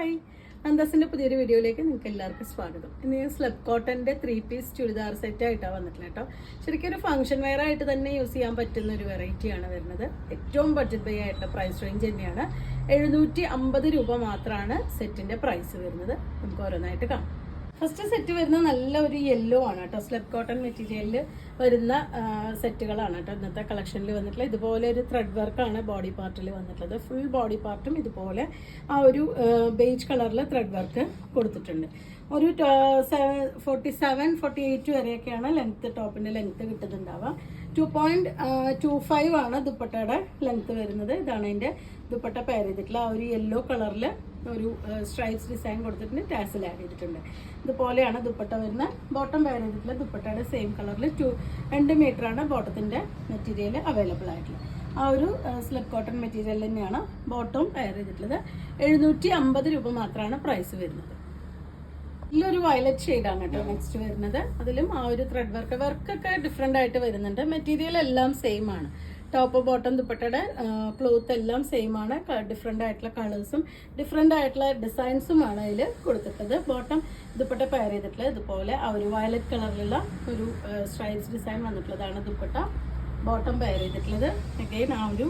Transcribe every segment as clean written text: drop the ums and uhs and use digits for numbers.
Hi, അന്തസിൻ്റെ പുതിയൊരു വീഡിയോയിലേക്ക് നിങ്ങൾക്ക് എല്ലാവർക്കും സ്വാഗതം. ഇന്ന് സ്ലബ് കോട്ടൻ്റെ 3-പീസ് ചുരിദാർ സെറ്റ് ആയിട്ടാണ് വന്നിട്ടുള്ളത് കേട്ടോ. ശരിക്കും ഒരു ഫംഗ്ഷൻ വെയർ ആയിട്ട് തന്നെ യൂസ് ചെയ്യാൻ പറ്റുന്ന ഒരു വെറൈറ്റിയാണ് വരുന്നത്. ഏറ്റവും ബഡ്ജറ്റ് ബൈ ആയിട്ടുള്ള പ്രൈസ് റേഞ്ച് തന്നെയാണ്. 750 രൂപ മാത്രമാണ് സെറ്റിൻ്റെ പ്രൈസ് വരുന്നത്. നമുക്ക് ഓരോന്നായിട്ട് കാണാം. ഫസ്റ്റ് സെറ്റ് വരുന്ന നല്ല ഒരു യെല്ലോ ആണ് കേട്ടോ. സ്ലബ് കോട്ടൺ മെറ്റീരിയലിൽ വരുന്ന സെറ്റുകളാണ് കേട്ടോ ഇന്നത്തെ കളക്ഷനിൽ വന്നിട്ടുള്ളത്. ഇതുപോലെ ഒരു ത്രെഡ് വർക്കാണ് ബോഡി പാർട്ടിൽ വന്നിട്ടുള്ളത്. ഫുൾ ബോഡി പാർട്ടും ഇതുപോലെ ആ ഒരു ബേജ് കളറിൽ ത്രെഡ് വർക്ക് കൊടുത്തിട്ടുണ്ട്. ഒരു 47-48 വരെയൊക്കെയാണ് ലെങ്ത്ത്, ടോപ്പിൻ്റെ ലെങ്ത്ത് കിട്ടുന്നുണ്ടാവുക. 2.25 ആണ് ദുപ്പട്ടയുടെ ലെങ്ത്ത് വരുന്നത്. ഇതാണ് അതിൻ്റെ ദുപ്പട്ട പെയർ ചെയ്തിട്ടുള്ള ആ ഒരു യെല്ലോ കളറിൽ ഒരു സ്ട്രൈപ്സ് ഡിസൈൻ കൊടുത്തിട്ടുണ്ട്, ടാസിൽ ആഡ് ചെയ്തിട്ടുണ്ട്. ഇതുപോലെയാണ് ദുപ്പട്ട വരുന്നത്. ബോട്ടം പെയർ ചെയ്തിട്ടുള്ള ദുപ്പട്ടയുടെ സെയിം കളറിൽ 2 മീറ്ററാണ് ബോട്ടത്തിൻ്റെ മെറ്റീരിയൽ അവൈലബിൾ ആയിട്ടുള്ളത്. ആ ഒരു സ്ലബ് കോട്ടൺ മെറ്റീരിയൽ തന്നെയാണ് ബോട്ടം പെയർ ചെയ്തിട്ടുള്ളത്. 750 രൂപ മാത്രമാണ് പ്രൈസ് വരുന്നത്. ഇതിലൊരു വയലറ്റ് ഷെയ്ഡാണ് കേട്ടോ നെക്സ്റ്റ് വരുന്നത്. അതിലും ആ ഒരു ത്രെഡ് വർക്കൊക്കെ ഡിഫറെൻ്റ് ആയിട്ട് വരുന്നുണ്ട്. മെറ്റീരിയൽ എല്ലാം സെയിം ആണ്. ടോപ്പ് ബോട്ടം ദുപ്പട്ടയുടെ ക്ലോത്ത് എല്ലാം സെയിം ആണ്. ഡിഫറെൻ്റ് ആയിട്ടുള്ള കളേഴ്സും ഡിഫറെൻ്റ് ആയിട്ടുള്ള ഡിസൈൻസുമാണ് അതിൽ കൊടുത്തിട്ടുള്ളത്. ബോട്ടം ദുപ്പട്ട പെയർ ചെയ്തിട്ടുള്ളത് ഇതുപോലെ ആ ഒരു വയലറ്റ് കളറിലുള്ള ഒരു സ്ട്രൈപ്സ് ഡിസൈൻ വന്നിട്ടുള്ളതാണ് ദുപ്പട്ട. ബോട്ടം പെയർ ചെയ്തിട്ടുള്ളത് അഗെയിൻ ആ ഒരു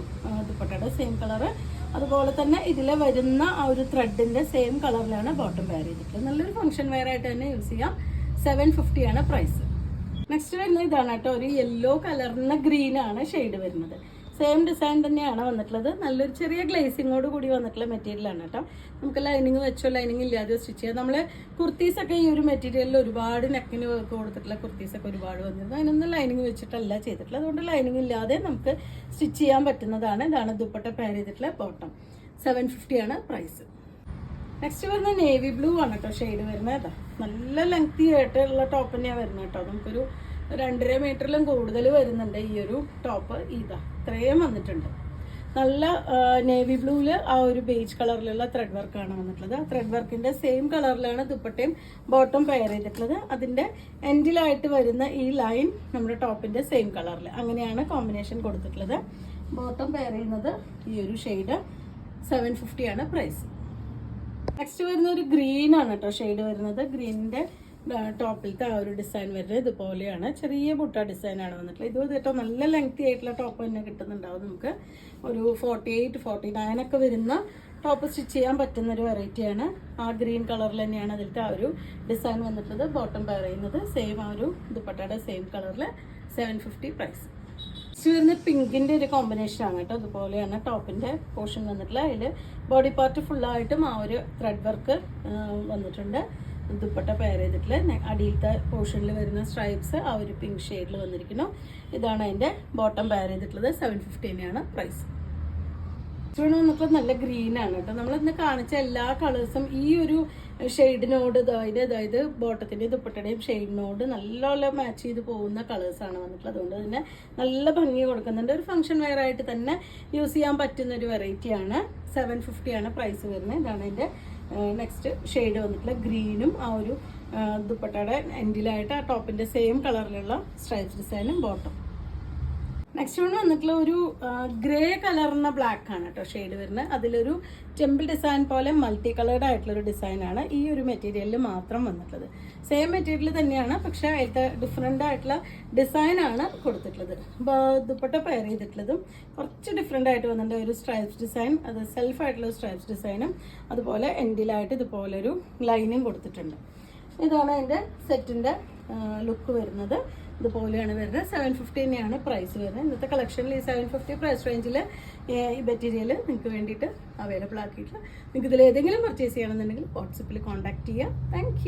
ദുപ്പട്ടയുടെ സെയിം കളറ്. അതുപോലെ തന്നെ ഇതിൽ വരുന്ന ആ ഒരു ത്രെഡിൻ്റെ സെയിം കളറിലാണ് ബോട്ടം പെയർ ചെയ്തിട്ടുള്ളത്. നല്ലൊരു ഫംഗ്ഷൻ വെയർ ആയിട്ട് തന്നെ യൂസ് ചെയ്യാം. 750 ആണ് പ്രൈസ്. നെക്സ്റ്റ് വരുന്നത് ഇതാണ് കേട്ടോ. ഒരു യെല്ലോ കളറിന് ഗ്രീൻ ആണ് ഷെയ്ഡ് വരുന്നത്. സെയിം ഡിസൈൻ തന്നെയാണ് വന്നിട്ടുള്ളത്. നല്ലൊരു ചെറിയ ഗ്ലേസിങ്ങോട് കൂടി വന്നിട്ടുള്ള മെറ്റീരിയലാണ് കേട്ടോ. നമുക്ക് ലൈനിങ് വെച്ചോ ലൈനിങ് ഇല്ലാതെ സ്റ്റിച്ച് ചെയ്യാം. നമ്മൾ കുർത്തീസൊക്കെ ഈ ഒരു മെറ്റീരിയലിൽ ഒരുപാട് നെക്കിന് വർക്ക് കൊടുത്തിട്ടുള്ള കുർത്തീസൊക്കെ ഒരുപാട് വന്നിരുന്നു. അതിനൊന്നും ലൈനിങ് വെച്ചിട്ടല്ല ചെയ്തിട്ടുള്ളത്. അതുകൊണ്ട് ലൈനിങ് ഇല്ലാതെ നമുക്ക് സ്റ്റിച്ച് ചെയ്യാൻ പറ്റുന്നതാണ്. ഇതാണ് ദുപ്പട്ട പെയർ ചെയ്തിട്ടുള്ള ബോട്ടം. 750 ആണ് പ്രൈസ്. നെക്സ്റ്റ് വരുന്ന നേവി ബ്ലൂ ആണ് കേട്ടോ ഷെയ്ഡ് വരുന്നത്. നല്ല ലെങ്തി ആയിട്ടുള്ള ടോപ്പ് തന്നെയാണ് വരുന്നത് കേട്ടോ. നമുക്കൊരു 2.5 മീറ്ററിലും കൂടുതൽ വരുന്നുണ്ട് ഈ ഒരു ടോപ്പ്. ഇത്രയും വന്നിട്ടുണ്ട്. നല്ല നേവി ബ്ലൂവിൽ ആ ഒരു ബേജ് കളറിലുള്ള ത്രെഡ് വർക്കാണ് വന്നിട്ടുള്ളത്. ആ ത്രെഡ് വർക്കിൻ്റെ സെയിം കളറിലാണ് ദുപ്പട്ടയും ബോട്ടം പെയർ ചെയ്തിട്ടുള്ളത്. അതിൻ്റെ എൻഡിലായിട്ട് വരുന്ന ഈ ലൈൻ നമ്മുടെ ടോപ്പിൻ്റെ സെയിം കളറിൽ അങ്ങനെയാണ് കോമ്പിനേഷൻ കൊടുത്തിട്ടുള്ളത്. ബോട്ടം പെയർ ചെയ്യുന്നത് ഈ ഒരു ഷെയ്ഡ്. 750 ആണ് പ്രൈസ്. നെക്സ്റ്റ് വരുന്ന ഒരു ഗ്രീൻ ആണ് കേട്ടോ ഷെയ്ഡ് വരുന്നത്. ഗ്രീനിൻ്റെ ടോപ്പിലത്തെ ആ ഒരു ഡിസൈൻ വരുന്നത് ഇതുപോലെയാണ്. ചെറിയ ബുട്ട ഡിസൈനാണ് വന്നിട്ടുള്ളത്. ഇത് കേട്ടോ നല്ല ലെങ്തി ആയിട്ടുള്ള ടോപ്പ് തന്നെ കിട്ടുന്നുണ്ടാവും. നമുക്ക് ഒരു 48-49 ഒക്കെ വരുന്ന ടോപ്പ് സ്റ്റിച്ച് ചെയ്യാൻ പറ്റുന്ന ഒരു വെറൈറ്റിയാണ്. ആ ഗ്രീൻ കളറിൽ തന്നെയാണ് അതിലത്തെ ആ ഒരു ഡിസൈൻ വന്നിട്ടുള്ളത്. ബോട്ടം പെയർ ചെയ്യുന്നത് സെയിം ആ ഒരു ദുപ്പട്ടയുടെ സെയിം കളറിൽ. 750 പ്രൈസ്. നെക്സ്റ്റ് വരുന്ന പിങ്കിൻ്റെ ഒരു കോമ്പിനേഷൻ ആണ് കേട്ടോ. അതുപോലെയാണ് ടോപ്പിൻ്റെ പോർഷൻ വന്നിട്ടുള്ളത്. അതിൽ ബോഡി പാർട്ട് ഫുള്ളായിട്ടും ആ ഒരു ത്രെഡ് വർക്ക് വന്നിട്ടുണ്ട്. ദുപ്പട്ട പെയർ ചെയ്തിട്ടുള്ള അടിയിലത്തെ പോർഷനിൽ വരുന്ന സ്ട്രൈപ്സ് ആ ഒരു പിങ്ക് ഷെയ്ഡിൽ വന്നിരിക്കുന്നു. ഇതാണ് അതിൻ്റെ ബോട്ടം പെയർ ചെയ്തിട്ടുള്ളത്. 750 തന്നെയാണ് പ്രൈസ്. ചുവണ് വന്നിട്ടുള്ള നല്ല ഗ്രീൻ ആണ് കേട്ടോ. നമ്മളിന്ന് കാണിച്ച എല്ലാ കളേഴ്സും ഈ ഒരു ഷെയ്ഡിനോട് അതായത് ബോട്ടത്തിൻ്റെ ദുപ്പട്ടയുടെയും ഷെയ്ഡിനോട് നല്ല മാച്ച് ചെയ്ത് പോകുന്ന കളേഴ്സാണ് വന്നിട്ടുള്ളത്. അതുകൊണ്ട് തന്നെ നല്ല ഭംഗി കൊടുക്കുന്നുണ്ട്. ഒരു ഫംഗ്ഷൻ വെയർ ആയിട്ട് തന്നെ യൂസ് ചെയ്യാൻ പറ്റുന്ന ഒരു വെറൈറ്റിയാണ്. 750 ആണ് പ്രൈസ് വരുന്നത്. ഇതാണ് അതിൻ്റെ നെക്സ്റ്റ് ഷെയ്ഡ് വന്നിട്ടുള്ള ഗ്രീനും ആ ഒരു ദുപ്പട്ടയുടെ എൻഡിലായിട്ട് ആ ടോപ്പിൻ്റെ സെയിം കളറിലുള്ള സ്ട്രൈപ്സ് ഡിസൈനും ബോട്ടം. നെക്സ്റ്റ് വൺ വന്നിട്ടുള്ള ഒരു ഗ്രേ കളറിന് ബ്ലാക്ക് ആണ് കേട്ടോ ഷെയ്ഡ് വരുന്നത്. അതിലൊരു ടെമ്പിൾ ഡിസൈൻ പോലെ മൾട്ടി കളേർഡ് ആയിട്ടുള്ളൊരു ഡിസൈനാണ് ഈ ഒരു മെറ്റീരിയലിൽ മാത്രം വന്നിട്ടുള്ളത്. സെയിം മെറ്റീരിയൽ തന്നെയാണ്, പക്ഷേ അതിലത്തെ ഡിഫറെൻ്റ് ആയിട്ടുള്ള ഡിസൈനാണ് കൊടുത്തിട്ടുള്ളത്. ദുപ്പട്ട പെയർ ചെയ്തിട്ടുള്ളതും കുറച്ച് ഡിഫറെൻ്റ് ആയിട്ട് വന്നിട്ടുണ്ട്. ഒരു സ്ട്രൈപ്സ് ഡിസൈൻ, അത് സെൽഫായിട്ടുള്ള സ്ട്രൈപ്സ് ഡിസൈനും അതുപോലെ എൻഡിലായിട്ട് ഇതുപോലെ ഒരു ലൈനും കൊടുത്തിട്ടുണ്ട്. ഇതാണ് അതിൻ്റെ സെറ്റിൻ്റെ ലുക്ക് വരുന്നത്. ഇതുപോലെയാണ് വരുന്നത്. 750 തന്നെയാണ് പ്രൈസ് വരുന്നത്. ഇന്നത്തെ കളക്ഷനിൽ ഈ 750 പ്രൈസ് റേഞ്ചിൽ ഈ മെറ്റീരിയൽ നിങ്ങൾക്ക് വേണ്ടിയിട്ട് അവൈലബിൾ ആക്കിയിട്ടില്ല. നിങ്ങൾക്ക് ഇതിൽ ഏതെങ്കിലും പർച്ചേസ് ചെയ്യണമെന്നുണ്ടെങ്കിൽ വാട്സപ്പിൽ കോൺടാക്ട് ചെയ്യുക. താങ്ക്